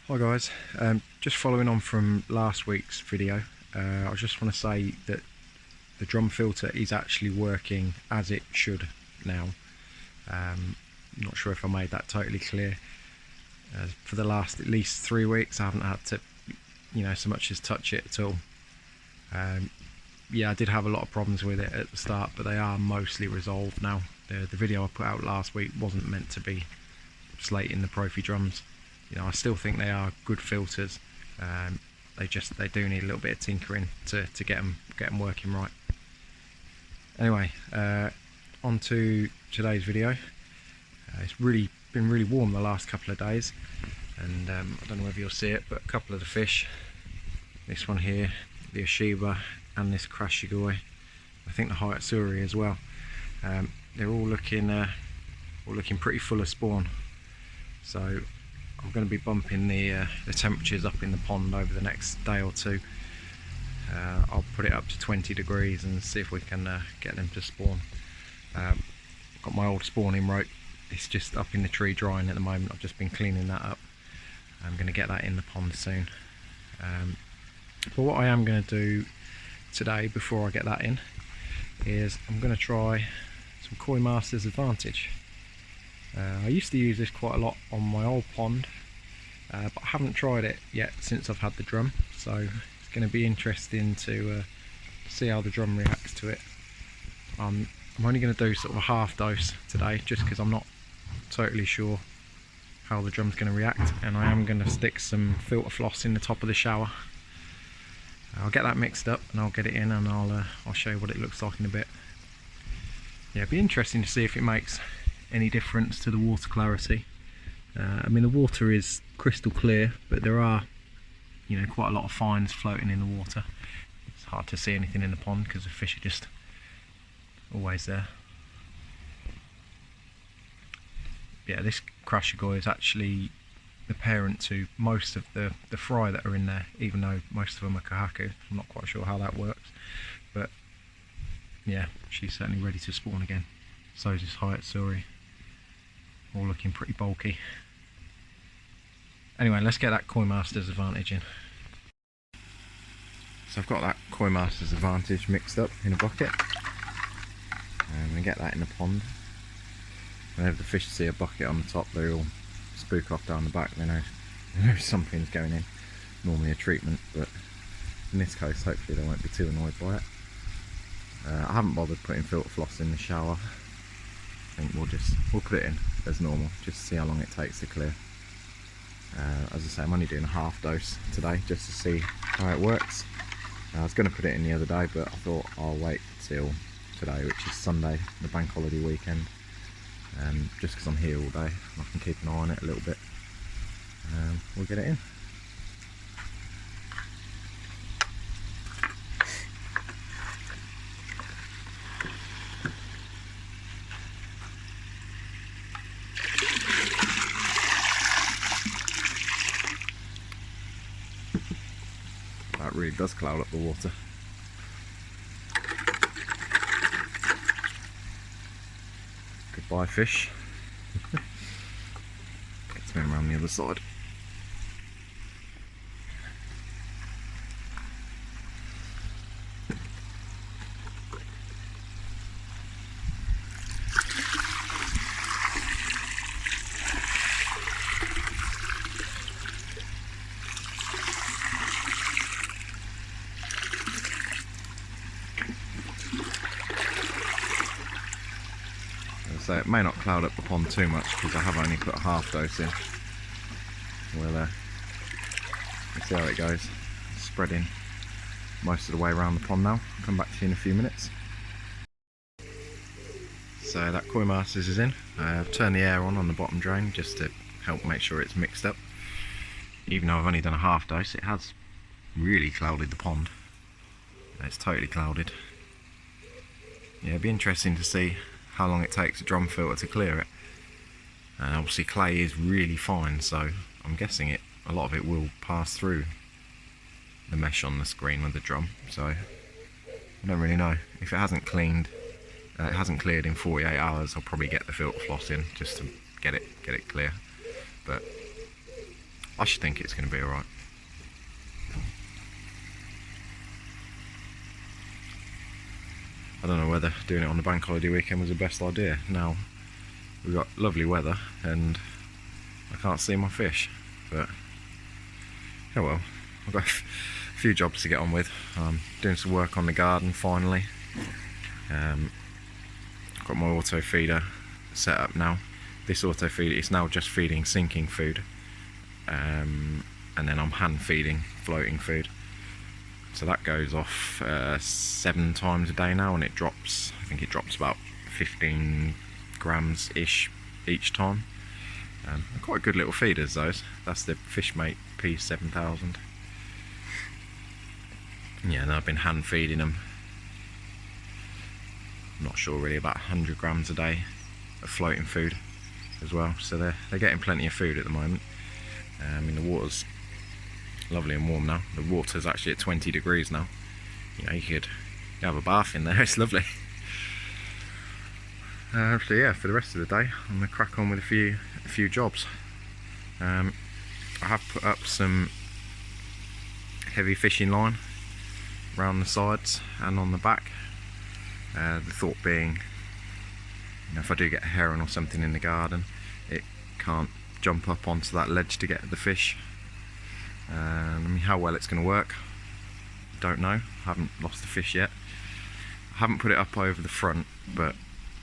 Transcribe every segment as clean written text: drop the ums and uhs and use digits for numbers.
Hi guys, just following on from last week's video, I just want to say that the drum filter is actually working as it should now. Not sure if I made that totally clear. For the last at least 3 weeks I haven't had to, so much as touch it at all. Yeah, I did have a lot of problems with it at the start, but they are mostly resolved now. The video I put out last week wasn't meant to be slating the profi drums. I still think they are good filters. They do need a little bit of tinkering to get them working right. Anyway, on to today's video. It's been really warm the last couple of days, and I don't know whether you'll see it, but a couple of the fish, this one here, the Oshiba, and this Krashigoi, I think the Hayatsuri as well, they're all looking pretty full of spawn. So I'm going to be bumping the temperatures up in the pond over the next day or two. I'll put it up to 20 degrees and see if we can get them to spawn. Got my old spawning rope. It's just up in the tree drying at the moment. I've just been cleaning that up. I'm going to get that in the pond soon. But what I am going to do today before I get that in is I'm going to try some Koi Masters Advantage. I used to use this quite a lot on my old pond, but I haven't tried it yet since I've had the drum, so it's going to be interesting to see how the drum reacts to it. I'm only going to do sort of a half dose today, just because I'm not totally sure how the drum's going to react, and I am going to stick some filter floss in the top of the shower. I'll get that mixed up and I'll get it in, and I'll show you what it looks like in a bit. Yeah, it'd be interesting to see if it makes any difference to the water clarity. I mean, the water is crystal clear, but there are quite a lot of fines floating in the water. It's hard to see anything in the pond because the fish are just always there. Yeah, this Krashigoi is actually the parent to most of the fry that are in there, even though most of them are kahaku. I'm not quite sure how that works, but yeah, she's certainly ready to spawn again. So is this Hayatsuri, all looking pretty bulky. Anyway, let's get that Koi Masters Advantage in. So I've got that Koi Masters Advantage mixed up in a bucket. I'm going to get that in the pond. Whenever the fish see a bucket on the top, they all spook off down the back. They know something's going in. Normally a treatment, but in this case hopefully they won't be too annoyed by it. I haven't bothered putting filter floss in the shower. I think we'll put it in as normal, just to see how long it takes to clear. As I say, I'm only doing a half dose today just to see how it works. I was going to put it in the other day, but I thought I'll wait till today, which is Sunday, the bank holiday weekend, just because I'm here all day. I can keep an eye on it a little bit. We'll get it in. That really does cloud up the water. Goodbye fish. Let's swim around the other side. So it may not cloud up the pond too much because I have only put a half dose in. We'll see how it goes. Spreading most of the way around the pond now. I'll come back to you in a few minutes. So that Koi Masters is in. I've turned the air on the bottom drain just to help make sure it's mixed up. Even though I've only done a half dose, it has really clouded the pond. It's totally clouded. Yeah, it'd be interesting to see how long it takes a drum filter to clear it. And obviously clay is really fine, so I'm guessing a lot of it will pass through the mesh on the screen with the drum. So I don't really know. If it hasn't cleared in 48 hours, I'll probably get the filter floss in just to get it clear. But I should think it's going to be alright. I don't know whether doing it on the bank holiday weekend was the best idea. Now we've got lovely weather and I can't see my fish, but oh well. I've got a few jobs to get on with. I'm doing some work on the garden finally. I've got my auto feeder set up now. This auto feeder is now just feeding sinking food, and then I'm hand feeding floating food. So that goes off 7 times a day now, and it drops, I think it drops about 15 grams ish each time. Quite good little feeders those. That's the Fishmate P7000. Yeah, and I've been hand feeding them. I'm not sure really, about 100 grams a day of floating food as well. So they're getting plenty of food at the moment. The water's lovely and warm now. The water's actually at 20 degrees now. You know, you could have a bath in there. It's lovely. So yeah, for the rest of the day, I'm gonna crack on with a few jobs. I have put up some heavy fishing line around the sides and on the back. The thought being, you know, if I do get a heron or something in the garden, it can't jump up onto that ledge to get at the fish. I mean, how well it's going to work, don't know. I haven't lost the fish yet. I haven't put it up over the front, but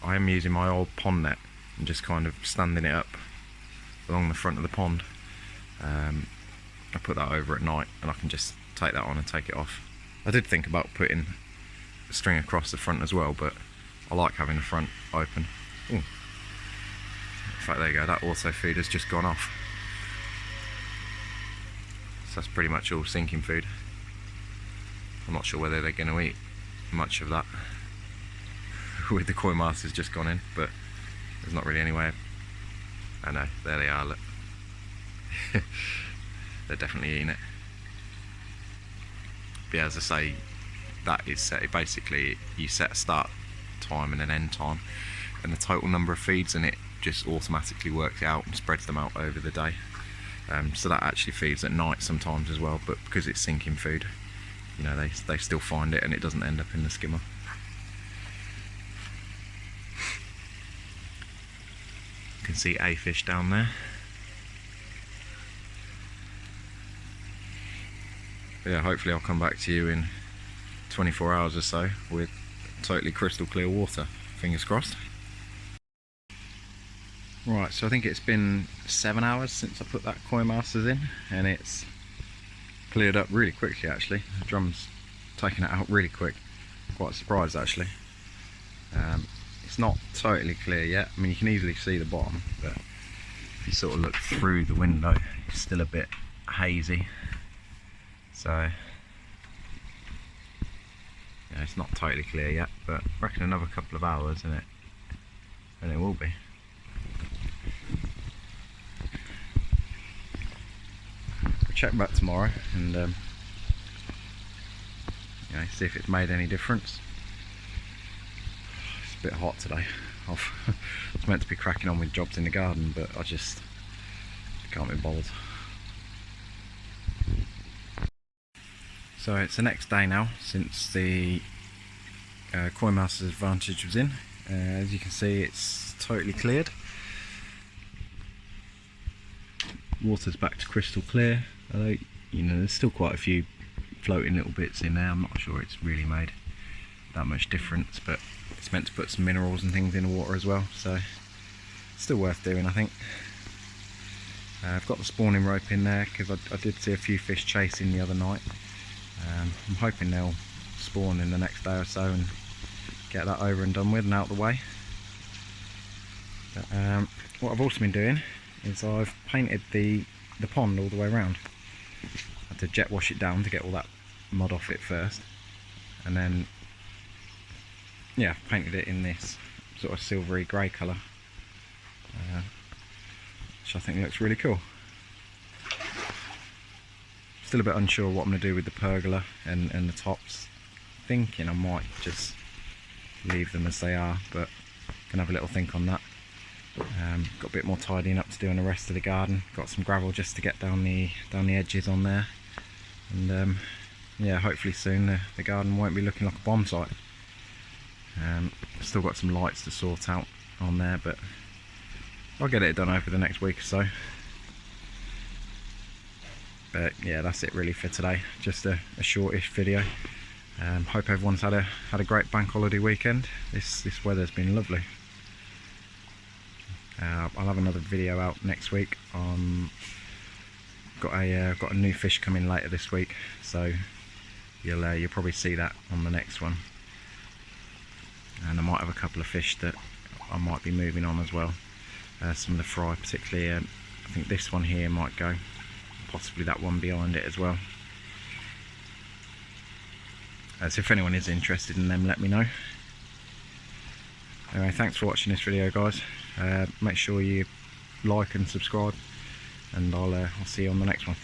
I am using my old pond net and just kind of standing it up along the front of the pond. I put that over at night and I can just take that on and take it off. I did think about putting a string across the front as well, but I like having the front open. Ooh. In fact, there you go, that auto feeder's just gone off. So that's pretty much all sinking food. I'm not sure whether they're going to eat much of that with the koi masters just gone in, but there's not really any way. I know, there they are, look. They're definitely eating it. But yeah, as I say, that is set. Basically, you set a start time and an end time and the total number of feeds, and it just automatically works it out and spreads them out over the day. So that actually feeds at night sometimes as well, but because it's sinking food, you know, they still find it and it doesn't end up in the skimmer. You can see a fish down there. But yeah, hopefully I'll come back to you in 24 hours or so with totally crystal clear water. Fingers crossed. Right, so I think it's been 7 hours since I put that koi masters in, and it's cleared up really quickly actually. The drum's taken it out really quick. Quite surprised actually. It's not totally clear yet. I mean, you can easily see the bottom, but if you sort of look through the window, it's still a bit hazy. So yeah, it's not totally clear yet, but I reckon another couple of hours and it will be. I'll check back tomorrow and you know, see if it's made any difference. It's a bit hot today. I was meant to be cracking on with jobs in the garden, but I just can't be bothered. So it's the next day now since the Koi Masters Advantage was in. As you can see, it's totally cleared. Water's back to crystal clear, although you know there's still quite a few floating little bits in there. I'm not sure it's really made that much difference, but it's meant to put some minerals and things in the water as well, so still worth doing, I think. I've got the spawning rope in there because I did see a few fish chasing the other night. I'm hoping they'll spawn in the next day or so and get that over and done with and out of the way. But, what I've also been doing is I've painted the pond all the way around. I had to jet wash it down to get all that mud off it first, and then yeah, I've painted it in this sort of silvery grey colour, which I think looks really cool. Still a bit unsure what I'm going to do with the pergola and the tops. Thinking I might just leave them as they are, but can have a little think on that. Got a bit more tidying up to do on the rest of the garden. Got some gravel just to get down the edges on there, and yeah, hopefully soon the garden won't be looking like a bomb site. Still got some lights to sort out on there, but I'll get it done over the next week or so. But yeah, that's it really for today. Just a shortish video. Hope everyone's had a great bank holiday weekend. This weather's been lovely. I'll have another video out next week. Got a new fish coming later this week, so you'll probably see that on the next one. And I might have a couple of fish that I might be moving on as well. Some of the fry, particularly. I think this one here might go. Possibly that one behind it as well. So if anyone is interested in them, let me know. Anyway, thanks for watching this video, guys. Make sure you like and subscribe, and I'll see you on the next one.